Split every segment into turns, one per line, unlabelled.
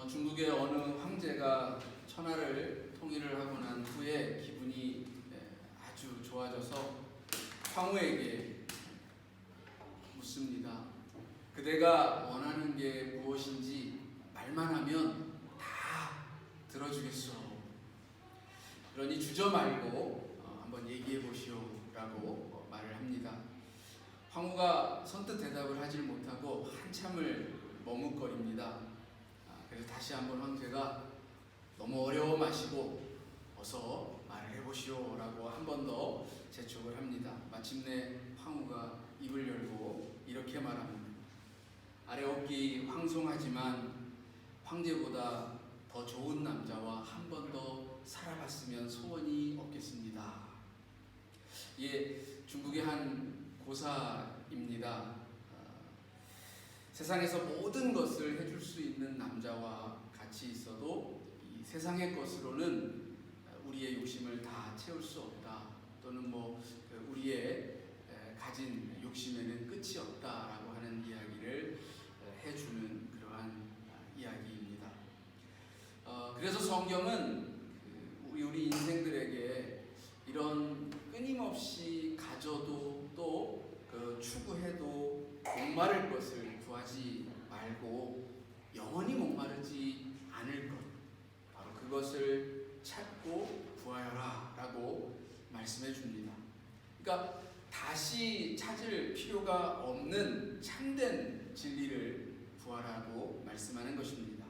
중국의 어느 황제가 천하를 통일을 하고 난 후에 기분이 아주 좋아져서 황후에게 묻습니다. 그대가 원하는 게 무엇인지 말만 하면 다 들어주겠소. 그러니 주저 말고 한번 얘기해 보시오라고 말을 합니다. 황후가 선뜻 대답을 하질 못하고 한참을 머뭇거립니다. 그래서 다시 한번 황제가 너무 어려워 마시고 어서 말을 해보시오라고 한 번 더 재촉을 합니다. 마침내 황후가 입을 열고 이렇게 말합니다. 아래옵기 황송하지만 황제보다 더 좋은 남자와 한 번 더 살아봤으면 소원이 없겠습니다. 예, 중국의 한 고사입니다. 세상에서 모든 것을 해줄 수 있는 남자와 같이 있어도 이 세상의 것으로는 우리의 욕심을 다 채울 수 없다. 또는 우리의 가진 욕심에는 끝이 없다라고 하는 이야기를 해주는 그러한 이야기입니다. 그래서 성경은 우리 인생들에게 이런 끊임없이 가져도 또 추구해도 목마를 것을 구하지 말고 영원히 목마르지 않을 것, 바로 그것을 찾고 구하여라 라고 말씀해 줍니다. 그러니까 다시 찾을 필요가 없는 참된 진리를 구하라고 말씀하는 것입니다.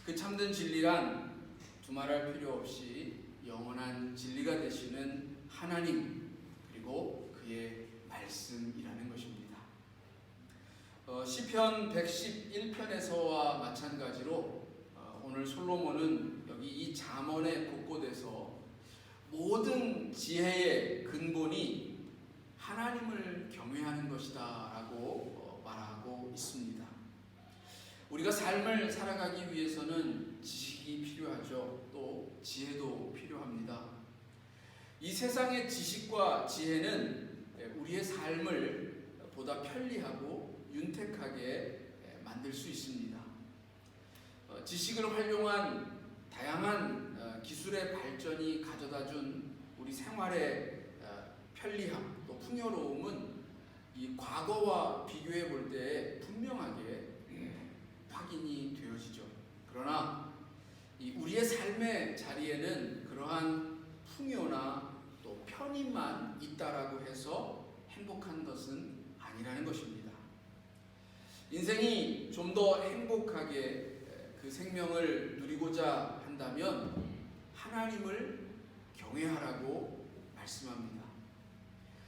그 참된 진리란 두말할 필요 없이 영원한 진리가 되시는 하나님 그리고 그의 말씀이라는 것입니다. 시편 111편에서와 마찬가지로 오늘 솔로몬은 여기 이 잠언의 곳곳에서 모든 지혜의 근본이 하나님을 경외하는 것이다 라고 말하고 있습니다. 우리가 삶을 살아가기 위해서는 지식이 필요하죠. 또 지혜도 필요합니다. 이 세상의 지식과 지혜는 우리의 삶을 보다 편리하고 윤택하게 만들 수 있습니다. 지식을 활용한 다양한 기술의 발전이 가져다준 우리 생활의 편리함 또 풍요로움은 이 과거와 비교해 볼 때 분명하게 확인이 되어지죠. 그러나 이 우리의 삶의 자리에는 그러한 풍요나 또 편의만 있다라고 해서 행복한 것은 아니라는 것입니다. 인생이 좀 더 행복하게 그 생명을 누리고자 한다면 하나님을 경외하라고 말씀합니다.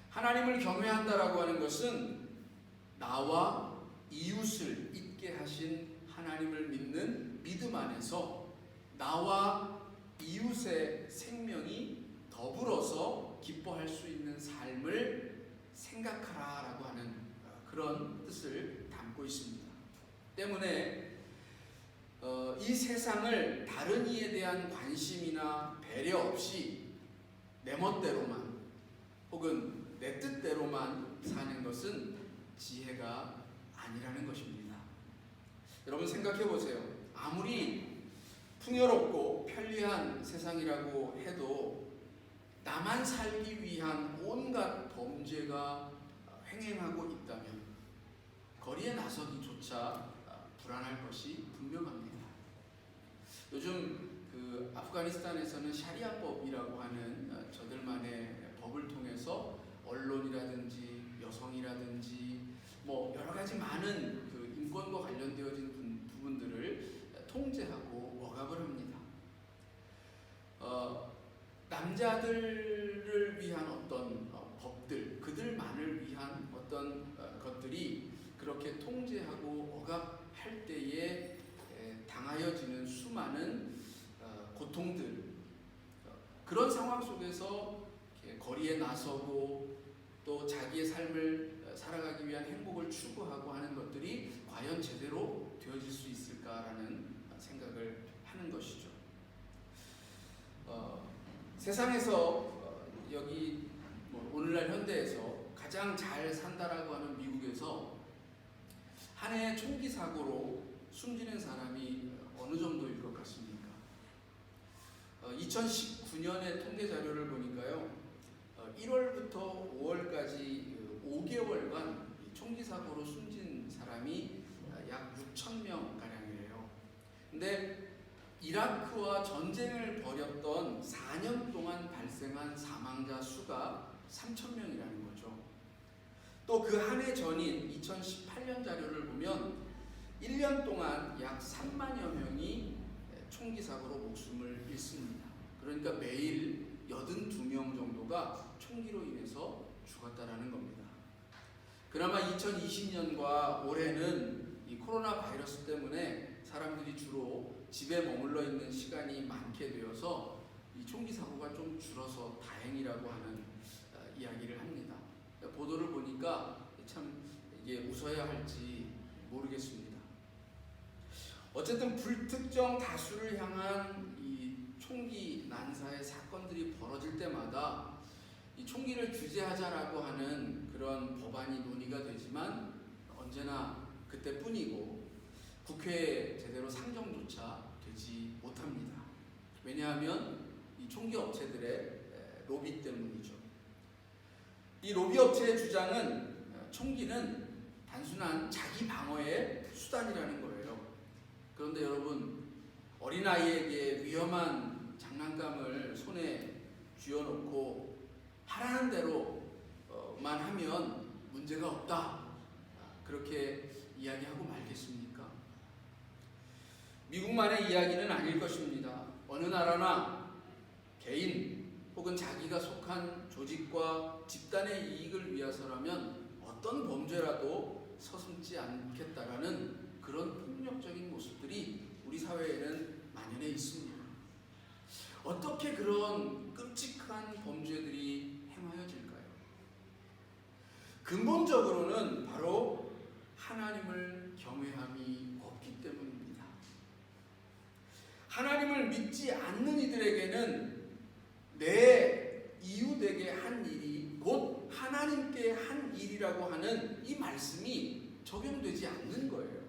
하나님을 경외한다라고 하는 것은 나와 이웃을 있게 하신 하나님을 믿는 믿음 안에서 나와 이웃의 생명이 더불어서 기뻐할 수 있는 삶을 생각하라라고 하는 그런 뜻을 담고 있습니다. 때문에 이 세상을 다른 이에 대한 관심이나 배려 없이 내 멋대로만 혹은 내 뜻대로만 사는 것은 지혜가 아니라는 것입니다. 여러분 생각해 보세요. 아무리 풍요롭고 편리한 세상이라고 해도 나만 살기 위한 온갖 범죄가 횡행하고 있다면 거리에 나서기조차 불안할 것이 분명합니다. 요즘 아프가니스탄에서는 샤리아법이라고 하는 저들만의 법을 통해서 언론이라든지 여성이라든지 여러 가지 많은 인권과 관련되어진 부분들을 통제하고 억압을 합니다. 남자들을 위한 어떤 법들, 그들만을 위한 어떤 것들이 그렇게 통제하고 억압할 때에 당하여지는 수많은 고통들, 그런 상황 속에서 거리에 나서고 또 자기의 삶을 살아가기 위한 행복을 추구하고 하는 것들이 과연 제대로 되어질 수 있을까라는 생각을 하는 것이죠. 세상에서 여기 오늘날 현대에서 가장 잘 산다라고 하는 미국에서 한 해 총기 사고로 숨지는 사람이 어느 어느 정도일 것 같습니까? 2019년의 통계 자료를 보니까요, 1월부터 5월까지 5개월간 총기 사고로 숨진 사람이 약 6,000명 가량이래요. 근데 이라크와 전쟁을 벌였던 4년 동안 발생한 사망자 수가 3,000명이라는 거죠. 또 그 한 해 전인 2018년 자료를 보면 1년 동안 약 3만여 명이 총기 사고로 목숨을 잃습니다. 그러니까 매일 82명 정도가 총기로 인해서 죽었다라는 겁니다. 그나마 2020년과 올해는 이 코로나 바이러스 때문에 사람들이 주로 집에 머물러 있는 시간이 많게 되어서 이 총기 사고가 좀 줄어서 다행이라고 하는 이야기를 합니다. 보도를 보니까 참 이게 웃어야 할지 모르겠습니다. 어쨌든 불특정 다수를 향한 이 총기 난사의 사건들이 벌어질 때마다 이 총기를 규제하자라고 하는 그런 법안이 논의가 되지만 언제나 그때뿐이고 국회에 제대로 상정조차 되지 못합니다. 왜냐하면 이 총기 업체들의 로비 때문이죠. 이 로비 업체의 주장은 총기는 단순한 자기 방어의 수단이라는 거예요. 그런데 여러분, 어린아이에게 위험한 장난감을 손에 쥐어놓고 하라는 대로만 하면 문제가 없다, 그렇게 이야기하고 말겠습니까? 미국만의 이야기는 아닐 것입니다. 어느 나라나 개인 혹은 자기가 속한 조직과 집단의 이익을 위해서라면 어떤 범죄라도 서슴지 않겠다라는 그런 폭력적인 모습들이 우리 사회에는 만연해 있습니다. 어떻게 그런 끔찍한 범죄들이 행하여질까요? 근본적으로는 바로 하나님을 경외함이 없기 때문입니다. 하나님을 믿지 않는 이들에게는 내 이웃에게 한 일이 곧 하나님께 한 일이라고 하는 이 말씀이 적용되지 않는 거예요.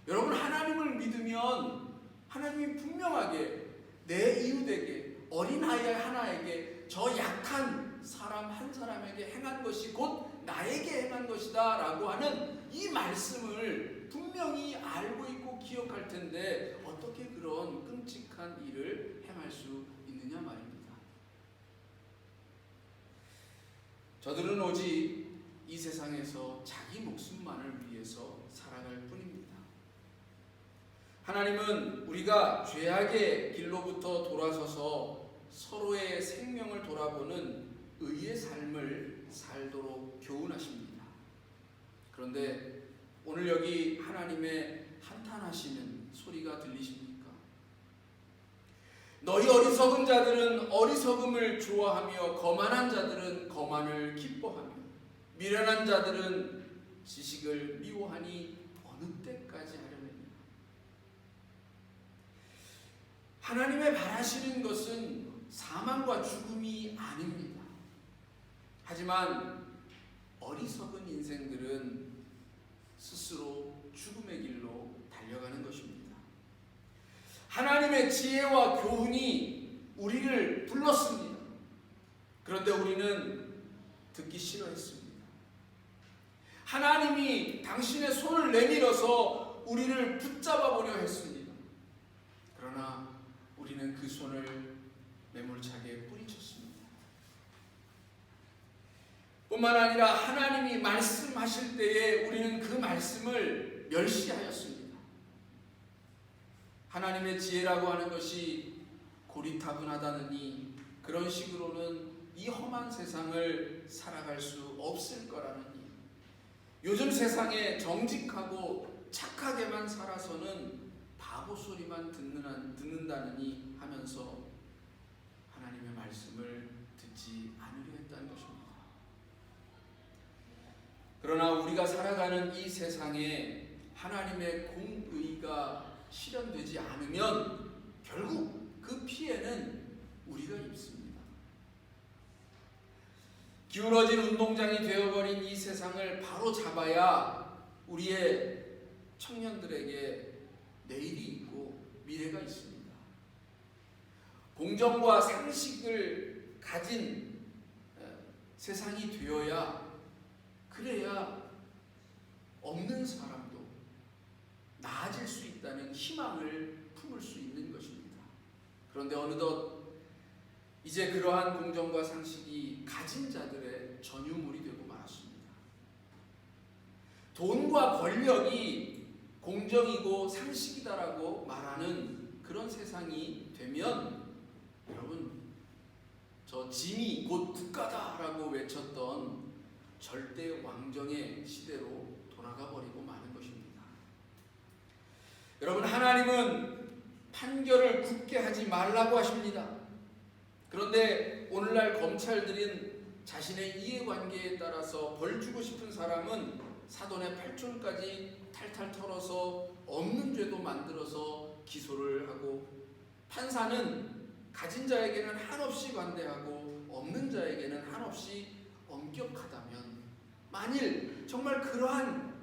여러분, 하나님을 믿으면 하나님이 분명하게 내 이웃에게, 어린아이 하나에게, 저 약한 사람 한 사람에게 행한 것이 곧 나에게 행한 것이다 라고 하는 이 말씀을 분명히 알고 있고 기억할 텐데 어떻게 그런 끔찍한 일을 행할 수 있느냐 말입니다. 저들은 오직 이 세상에서 자기 목숨만을 위해서 살아갈 뿐입니다. 하나님은 우리가 죄악의 길로부터 돌아서서 서로의 생명을 돌아보는 의의 삶을 살도록 교훈하십니다. 그런데 오늘 여기 하나님의 한탄하시는 소리가 들리십니까? 너희 어리석은 자들은 어리석음을 좋아하며 거만한 자들은 거만을 기뻐하며 미련한 자들은 지식을 미워하니 어느 때까지 하려느냐. 하나님의 바라시는 것은 사망과 죽음이 아닙니다. 하지만 어리석은 인생들은 스스로 죽음의 길로 달려가는 것입니다. 하나님의 지혜와 교훈이 우리를 불렀습니다. 그런데 우리는 듣기 싫어했습니다. 하나님이 당신의 손을 내밀어서 우리를 붙잡아 보려 했습니다. 그러나 우리는 그 손을 매몰차게 뿌리쳤습니다. 뿐만 아니라 하나님이 말씀하실 때에 우리는 그 말씀을 멸시하였습니다. 하나님의 지혜라고 하는 것이 고리타분하다느니 그런 식으로는 이 험한 세상을 살아갈 수 없을 거라느니 요즘 세상에 정직하고 착하게만 살아서는 바보 소리만 듣는다느니 하면서 하나님의 말씀을 듣지 않으려 했다는 것입니다. 그러나 우리가 살아가는 이 세상에 하나님의 공의가 실현되지 않으면 결국 그 피해는 우리가 입습니다. 기울어진 운동장이 되어버린 이 세상을 바로 잡아야 우리의 청년들에게 내일이 있고 미래가 있습니다. 공정과 상식을 가진 세상이 되어야, 그래야 없는 사람도 나아질 수 있다는 희망을 품을 수 있는 것입니다. 그런데 어느덧 이제 그러한 공정과 상식이 가진 자들의 전유물이 되고 말았습니다. 돈과 권력이 공정이고 상식이다라고 말하는 그런 세상이 되면, 여러분, 저 짐이 곧 국가다라고 외쳤던 절대 왕정의 시대로 돌아가 버리고 마는 것입니다. 여러분, 하나님은 판결을 굳게 하지 말라고 하십니다. 그런데 오늘날 검찰들은 자신의 이해관계에 따라서 벌 주고 싶은 사람은 사돈의 팔촌까지 탈탈 털어서 없는 죄도 만들어서 기소를 하고, 판사는 가진 자에게는 한없이 관대하고 없는 자에게는 한없이 엄격하다면, 만일 정말 그러한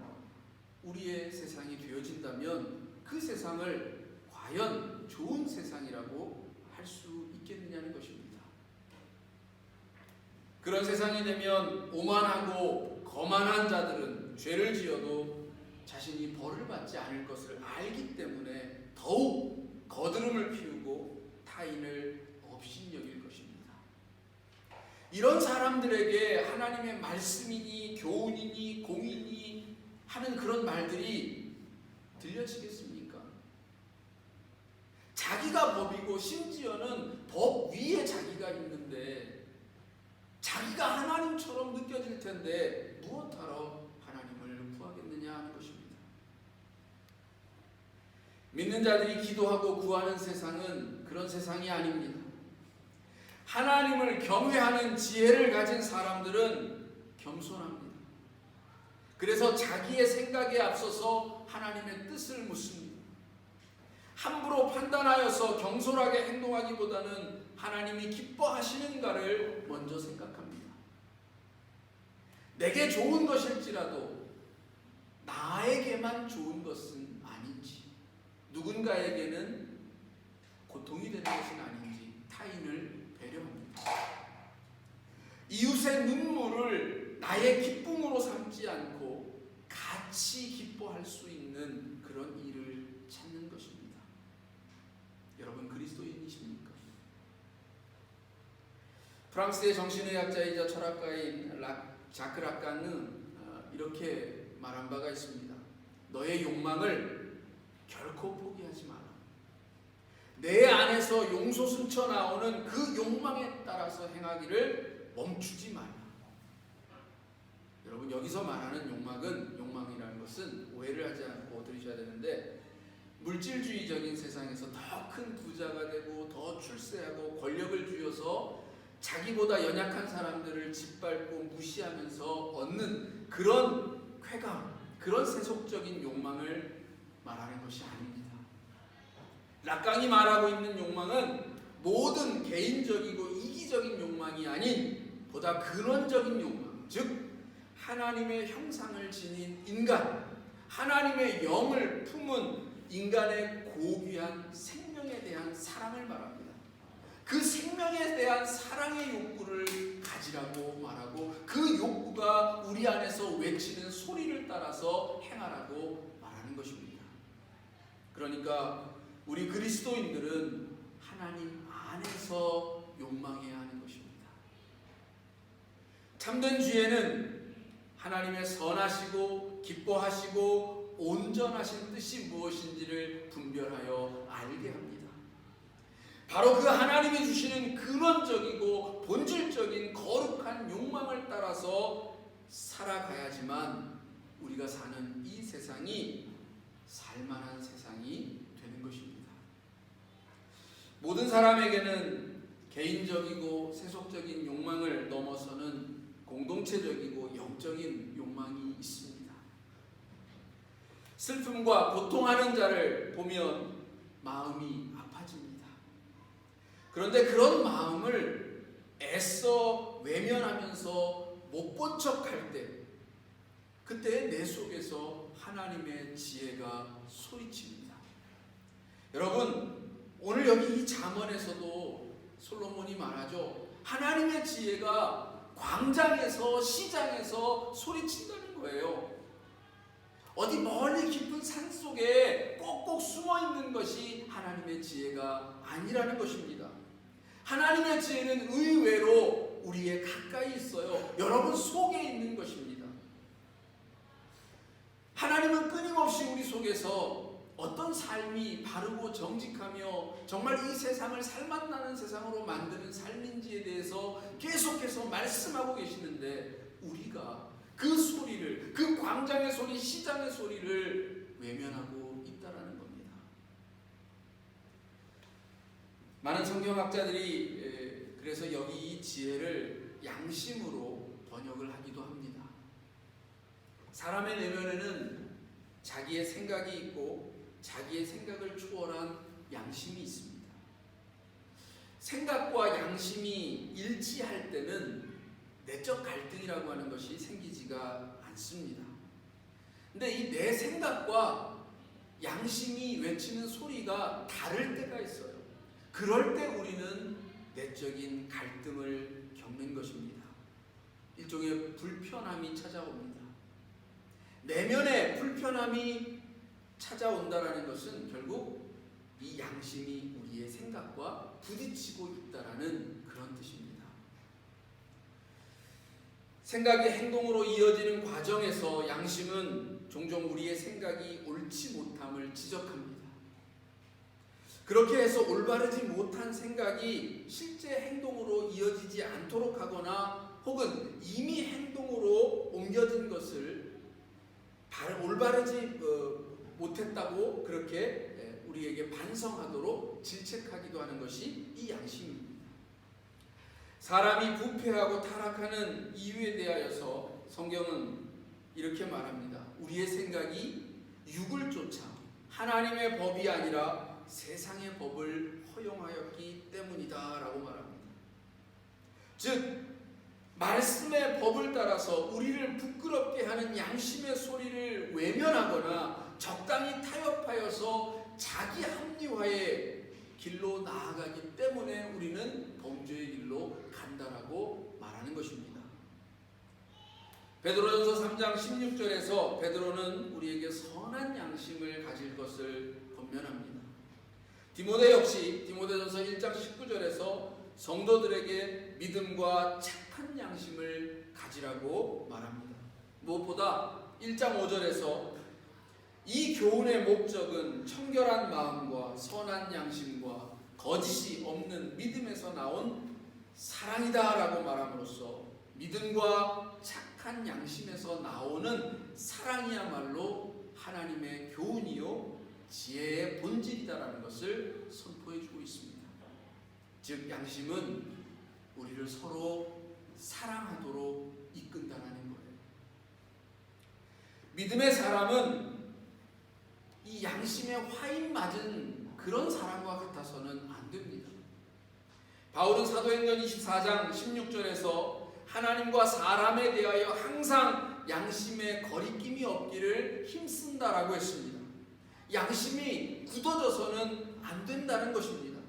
우리의 세상이 되어진다면 그 세상을 과연 좋은 세상이라고 할 수 있겠느냐는 것입니다. 그런 세상이 되면 오만하고 거만한 자들은 죄를 지어도 자신이 벌을 받지 않을 것을 알기 때문에 더욱 거드름을 피우고 타인을 업신여길 것입니다. 이런 사람들에게 하나님의 말씀이니 교훈이니 공의니 하는 그런 말들이 들려지겠습니까? 자기가 법이고 심지어는 법 위에 자기가 있는데 자기가 하나님처럼 느껴질 텐데 무엇하러 하나님을 구하겠느냐 하는 것입니다. 믿는 자들이 기도하고 구하는 세상은 그런 세상이 아닙니다. 하나님을 경외하는 지혜를 가진 사람들은 겸손합니다. 그래서 자기의 생각에 앞서서 하나님의 뜻을 묻습니다. 함부로 판단하여서 경솔하게 행동하기보다는 하나님이 기뻐하시는가를 먼저 생각합니다. 내게 좋은 것일지라도 나에게만 좋은 것은 아닌지, 누군가에게는 고통이 되는 것은 아닌지 타인을 배려합니다. 이웃의 눈물을 나의 기쁨으로 삼지 않고 같이 기뻐할 수 있는 그런 일을 찾는 것입니다. 여러분, 그리스도인이십니까? 프랑스의 정신의학자이자 철학가인 자크 라칸은 이렇게 말한 바가 있습니다. 너의 욕망을 결코 포기하지 마라. 내 안에서 용솟 숨쳐 나오는 그 욕망에 따라서 행하기를 멈추지 마라. 여러분, 여기서 말하는 욕망이라는 것은 오해를 하지 않고 들으셔야 되는데, 물질주의적인 세상에서 더 큰 부자가 되고 더 출세하고 권력을 쥐어서 자기보다 연약한 사람들을 짓밟고 무시하면서 얻는 그런 쾌감, 그런 세속적인 욕망을 말하는 것이 아닙니다. 락강이 말하고 있는 욕망은 모든 개인적이고 이기적인 욕망이 아닌 보다 근원적인 욕망, 즉 하나님의 형상을 지닌 인간, 하나님의 영을 품은 인간의 고귀한 생명에 대한 사랑을 말합니다. 그 생명에 대한 사랑의 욕구를 가지라고 말하고, 그 욕구가 우리 안에서 외치는 소리를 따라서 행하라고 말하는 것입니다. 그러니까 우리 그리스도인들은 하나님 안에서 욕망해야 하는 것입니다. 참된 지혜는 하나님의 선하시고 기뻐하시고 온전하신 뜻이 무엇인지를 분별하여 알게 합니다. 바로 그 하나님이 주시는 근원적이고 본질적인 거룩한 욕망을 따라서 살아가야지만 우리가 사는 이 세상이 살만한 세상이 되는 것입니다. 모든 사람에게는 개인적이고 세속적인 욕망을 넘어서는 공동체적이고 영적인 욕망이 있습니다. 슬픔과 고통하는 자를 보면 마음이 아파집니다. 그런데 그런 마음을 애써 외면하면서 못 본 척할 때, 그때 내 속에서 하나님의 지혜가 소리칩니다. 여러분, 오늘 여기 이 잠언에서도 솔로몬이 말하죠. 하나님의 지혜가 광장에서 시장에서 소리친다는 거예요. 어디 멀리 깊은 산 속에 꼭꼭 숨어 있는 것이 하나님의 지혜가 아니라는 것입니다. 하나님의 지혜는 의외로 우리의 가까이 있어요. 여러분 속에 있는 것입니다. 하나님은 끊임없이 우리 속에서 어떤 삶이 바르고 정직하며 정말 이 세상을 살맛나는 세상으로 만드는 삶인지에 대해서 계속해서 말씀하고 계시는데, 우리가 그 소리를, 그 광장의 소리, 시장의 소리를 외면하고 있다라는 겁니다. 많은 성경학자들이 그래서 여기 이 지혜를 양심으로 번역을 하기도 합니다. 사람의 내면에는 자기의 생각이 있고 자기의 생각을 초월한 양심이 있습니다. 생각과 양심이 일치할 때는 내적 갈등이라고 하는 것이 생기지가 않습니다. 근데 이 내 생각과 양심이 외치는 소리가 다를 때가 있어요. 그럴 때 우리는 내적인 갈등을 겪는 것입니다. 일종의 불편함이 찾아옵니다. 내면에 불편함이 찾아온다라는 것은 결국 이 양심이 우리의 생각과 부딪히고 있다라는 그런 뜻입니다. 생각이 행동으로 이어지는 과정에서 양심은 종종 우리의 생각이 옳지 못함을 지적합니다. 그렇게 해서 올바르지 못한 생각이 실제 행동으로 이어지지 않도록 하거나 혹은 이미 행동으로 옮겨진 것을 올바르지 못했다고 그렇게 우리에게 반성하도록 질책하기도 하는 것이 이 양심입니다. 사람이 부패하고 타락하는 이유에 대하여서 성경은 이렇게 말합니다. 우리의 생각이 육을 쫓아 하나님의 법이 아니라 세상의 법을 허용하였기 때문이다 라고 말합니다. 즉 말씀의 법을 따라서 우리를 부끄럽게 하는 양심의 소리를 외면하거나 적당히 타협하여서 자기 합리화의 길로 나아가기 때문에 우리는 범죄의 길로 간다라고 말하는 것입니다. 베드로전서 3장 16절에서 베드로는 우리에게 선한 양심을 가질 것을 권면합니다. 디모데 역시 디모데전서 1장 19절에서 성도들에게 믿음과 착한 양심을 가지라고 말합니다. 무엇보다 1장 5절에서 이 교훈의 목적은 청결한 마음과 선한 양심과 거짓이 없는 믿음에서 나온 사랑이다라고 말함으로써 믿음과 착한 양심에서 나오는 사랑이야말로 하나님의 교훈이요 지혜의 본질이다라는 것을 선포해주고 있습니다. 즉 양심은 우리를 서로 사랑하도록 이끈다는 거예요. 믿음의 사람은 이 양심에 화인 맞은 그런 사람과 같아서는 안 됩니다. 바울은 사도행전 24장 16절에서 하나님과 사람에 대하여 항상 양심에 거리낌이 없기를 힘쓴다라고 했습니다. 양심이 굳어져서는 안 된다는 것입니다.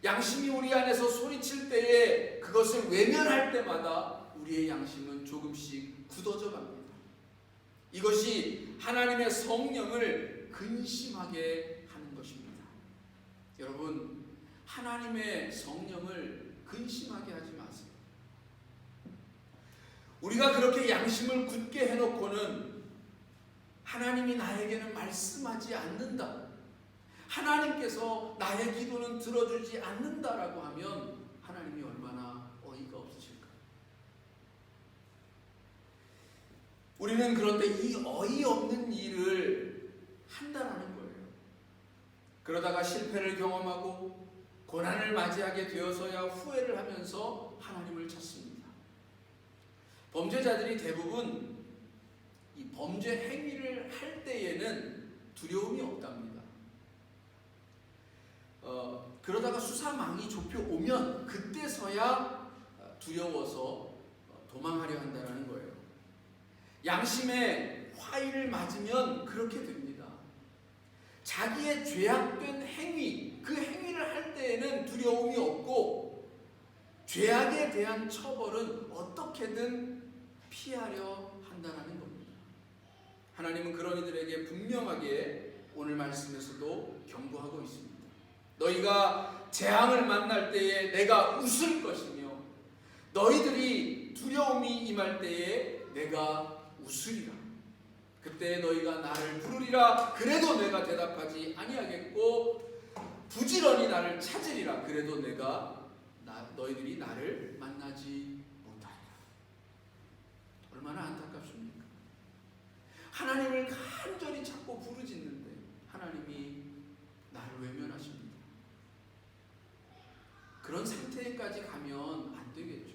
양심이 우리 안에서 소리칠 때에 그것을 외면할 때마다 우리의 양심은 조금씩 굳어져 갑니다. 이것이 하나님의 성령을 근심하게 하는 것입니다. 여러분, 하나님의 성령을 근심하게 하지 마세요. 우리가 그렇게 양심을 굳게 해놓고는 하나님이 나에게는 말씀하지 않는다, 하나님께서 나의 기도는 들어주지 않는다라고 하면 하나님이 얼마나 어이가 없으실까? 우리는 그런데 이 어이없는 일을 한다라는 거예요. 그러다가 실패를 경험하고 고난을 맞이하게 되어서야 후회를 하면서 하나님을 찾습니다. 범죄자들이 대부분 이 범죄 행위를 할 때에는 두려움이 없답니다. 그러다가 수사망이 좁혀오면 그때서야 두려워서 도망하려 한다는 거예요. 양심의 화의를 맞으면 그렇게 됩니다. 자기의 죄악된 행위, 그 행위를 할 때에는 두려움이 없고 죄악에 대한 처벌은 어떻게든 피하려 한다는 겁니다. 하나님은 그런 이들에게 분명하게 오늘 말씀에서도 경고하고 있습니다. 너희가 재앙을 만날 때에 내가 웃을 것이며 너희들이 두려움이 임할 때에 내가 웃으리라. 그때 너희가 나를 부르리라. 그래도 내가 대답하지 아니하겠고 부지런히 나를 찾으리라. 그래도 너희들이 나를 만나지 못하리라. 얼마나 안타깝습니까? 하나님을 간절히 찾고 부르짖는데 하나님이 나를 외면하십니다. 그런 상태까지 가면 안 되겠죠.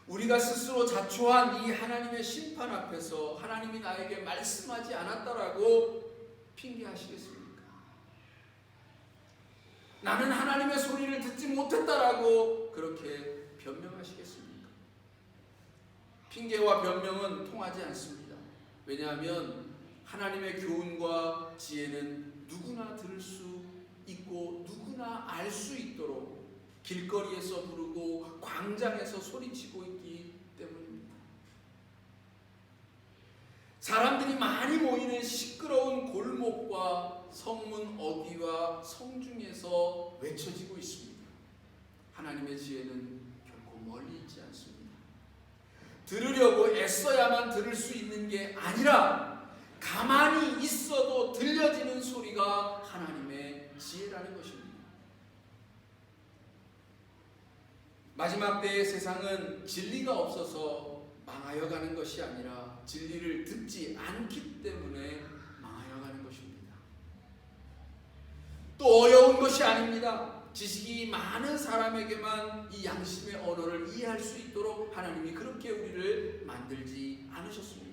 우리가 스스로 자초한 이 하나님의 심판 앞에서 하나님이 나에게 말씀하지 않았다라고 핑계하시겠습니까? 나는 하나님의 소리를 듣지 못했다라고 그렇게 변명하시겠습니까? 핑계와 변명은 통하지 않습니다. 왜냐하면 하나님의 교훈과 지혜는 누구나 들을 수 있고 누구나 알 수 있도록 길거리에서 부르고 광장에서 소리치고 있기 때문입니다. 사람들이 많이 모이는 시끄러운 골목과 성문 어귀와 성중에서 외쳐지고 있습니다. 하나님의 지혜는 결코 멀리 있지 않습니다. 들으려고 애써야만 들을 수 있는 게 아니라 가만히 있어도 들려지는 소리가 하나님의 지혜라는 것입니다. 마지막 때의 세상은 진리가 없어서 망하여 가는 것이 아니라 진리를 듣지 않기 때문에 망하여 가는 것입니다. 또 어려운 것이 아닙니다. 지식이 많은 사람에게만 이 양심의 언어를 이해할 수 있도록 하나님이 그렇게 우리를 만들지 않으셨습니다.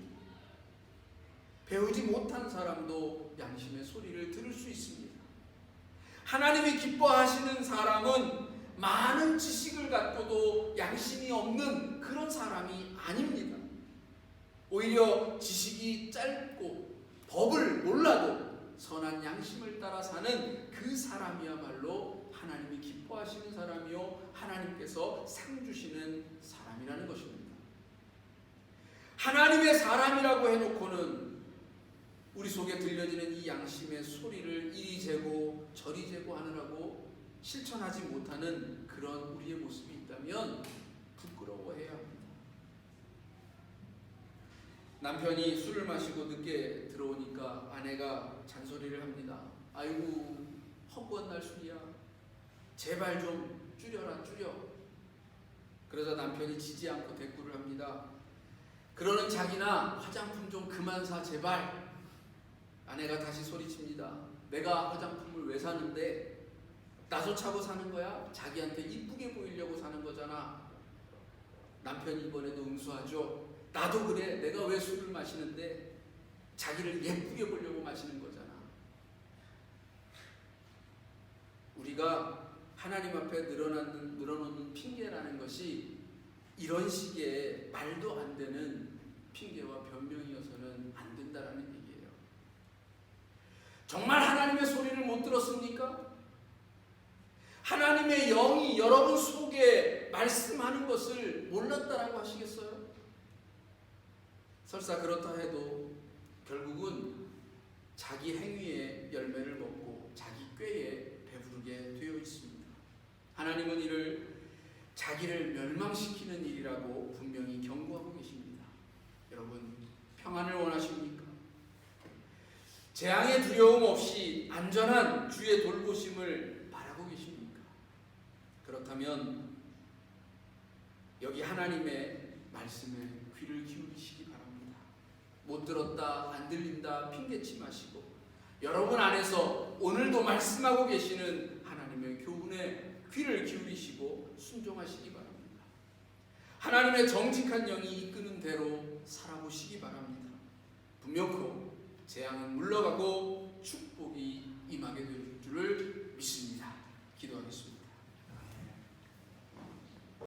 배우지 못한 사람도 양심의 소리를 들을 수 있습니다. 하나님이 기뻐하시는 사람은 많은 지식을 갖고도 양심이 없는 그런 사람이 아닙니다. 오히려 지식이 짧고 법을 몰라도 선한 양심을 따라 사는 그 사람이야말로 하나님이 기뻐하시는 사람이요 하나님께서 상 주시는 사람이라는 것입니다. 하나님의 사람이라고 해놓고는 우리 속에 들려지는 이 양심의 소리를 이리 재고 저리 재고 하느라고 실천하지 못하는 그런 우리의 모습이 있다면 부끄러워해야 합니다. 남편이 술을 마시고 늦게 들어오니까 아내가 잔소리를 합니다. 아이고 허구한 날 술이야. 제발 좀 줄여라 줄여. 그러자 남편이 지지 않고 대꾸를 합니다. 그러는 자기나 화장품 좀 그만 사 제발. 아내가 다시 소리칩니다. 내가 화장품을 왜 사는데? 나도 차고 사는 거야? 자기한테 이쁘게 보이려고 사는 거잖아. 남편이 이번에도 응수하죠. 나도 그래. 내가 왜 술을 마시는데? 자기를 예쁘게 보려고 마시는 거잖아. 우리가 하나님 앞에 늘어놓는 핑계라는 것이 이런 식의 말도 안 되는 핑계와 변명이어서는 안 된다라는 얘기예요. 정말 하나님의 소리를 못 들었습니까? 하나님의 영이 여러분 속에 말씀하는 것을 몰랐다라고 하시겠어요? 설사 그렇다 해도 결국은 자기 행위의 열매를 먹고 자기 꾀에 배부르게 되어 있습니다. 하나님은 이를 자기를 멸망시키는 일이라고 분명히 경고하고 계십니다. 여러분 평안을 원하십니까? 재앙의 두려움 없이 안전한 주의 돌보심을 바라고 계십니까? 그렇다면 여기 하나님의 말씀에 귀를 기울이시기 바랍니다. 못 들었다, 안 들린다 핑계치 마시고 여러분 안에서 오늘도 말씀하고 계시는 하나님의 교훈에 귀를 기울이시고 순종하시기 바랍니다. 하나님의 정직한 영이 이끄는 대로 살아보시기 바랍니다. 분명코 재앙은 물러가고 축복이 임하게 될 줄을 믿습니다. 기도하겠습니다.